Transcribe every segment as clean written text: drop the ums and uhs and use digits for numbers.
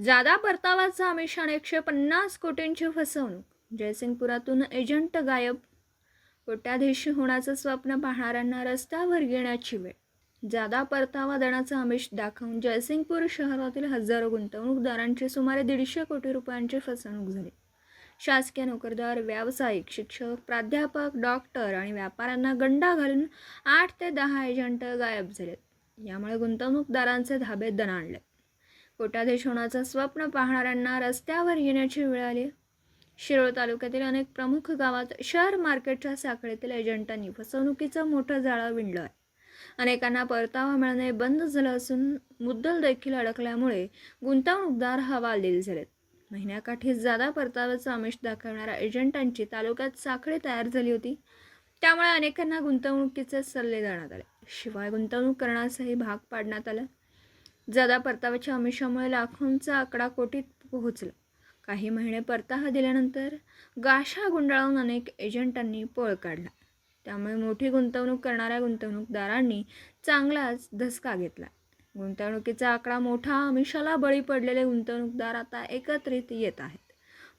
जादा परताव्याचा आमिषाने 150 कोटींची फसवणूक. जयसिंगपुरातून एजंट गायब. कोट्याधीश होण्याचं स्वप्न पाहणाऱ्यांना रस्त्यावर येण्याची वेळ. जादा परतावा देण्याचं आमिष दाखवून जयसिंगपूर शहरातील हजारो गुंतवणूकदारांची सुमारे 150 कोटी रुपयांची फसवणूक झाली. शासकीय नोकरदार, व्यावसायिक, शिक्षक, प्राध्यापक, डॉक्टर आणि व्यापाऱ्यांना गंडा घालून 8 ते 10 एजंट गायब झालेत. यामुळे गुंतवणूकदारांचे धाबे दणाणले. कोट्याधीश होण्याचं स्वप्न पाहणाऱ्यांना रस्त्यावर येण्याची वेळ आली. शिरोळ तालुक्यातील अनेक प्रमुख गावात शेअर मार्केटच्या साखळीतील एजंटांनी फसवणुकीचं मोठं जाळं विणलं आहे. अनेकांना परतावा मिळणे बंद झालं असून मुद्दल देखील अडकल्यामुळे गुंतवणूकदार हवालदिल झालेत. महिन्याकाठी जादा परताव्याचं आमिष दाखवणाऱ्या एजंटांची तालुक्यात साखळी तयार झाली होती. त्यामुळे अनेकांना गुंतवणुकीचे सल्ले देण्यात आले. शिवाय गुंतवणूक करण्यासही भाग पाडण्यात आलं. जादा परताव्याच्या आमिषामुळे लाखोंचा आकडा कोटीत पोहोचला. काही महिने परतावा दिल्यानंतर गाशा गुंडाळून अनेक एजंटांनी पळ काढला. त्यामुळे मोठी गुंतवणूक करणाऱ्या गुंतवणूकदारांनी चांगलाच धसका घेतला. गुंतवणुकीचा आकडा मोठा, आमिषाला बळी पडलेले गुंतवणूकदार आता एकत्रित येत आहेत.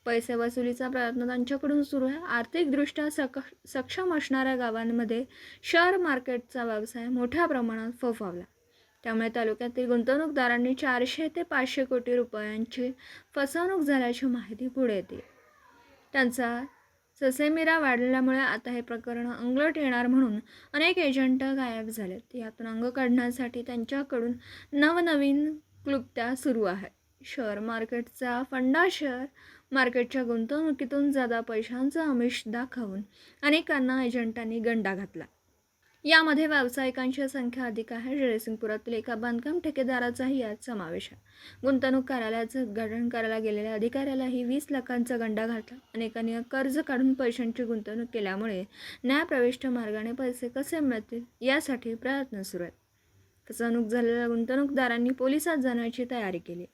पैसे वसुलीचा प्रयत्न त्यांच्याकडून सुरू आहे. आर्थिकदृष्ट्या सक्षम असणाऱ्या गावांमध्ये शेअर मार्केटचा व्यवसाय मोठ्या प्रमाणात फोफावला. त्यामुळे तालुक्यातील गुंतवणूकदारांनी 400 ते 500 कोटी रुपयांची फसवणूक झाल्याची माहिती पुढे येते. त्यांचा ससेमिरा वाढल्यामुळे आता हे प्रकरण अंगलट येणार म्हणून अनेक एजंट गायब झालेत. यातून अंग काढण्यासाठी त्यांच्याकडून नवनवीन क्लुप्त्या सुरू आहेत. शेअर मार्केटचा फंडा शेअर मार्केटच्या गुंतवणुकीतून जादा पैशांचं आमिष दाखवून अनेकांना एजंटांनी गंडा घातला. यामध्ये व्यावसायिकांची संख्या अधिक आहे. जयसिंगपुरातील एका बांधकाम ठेकेदाराचाही यात समावेश आहे. गुंतवणूक कार्यालयाचं उद्घाटन करायला गेलेल्या अधिकाऱ्यालाही 20 लाखांचा गंडा घातला. अनेकांनी कर्ज काढून पैशांची गुंतवणूक केल्यामुळे न्यायप्रविष्ट मार्गाने पैसे कसे मिळतील यासाठी प्रयत्न सुरू आहेत. फसवणूक झालेल्या गुंतवणूकदारांनी पोलिसात जाण्याची तयारी केली.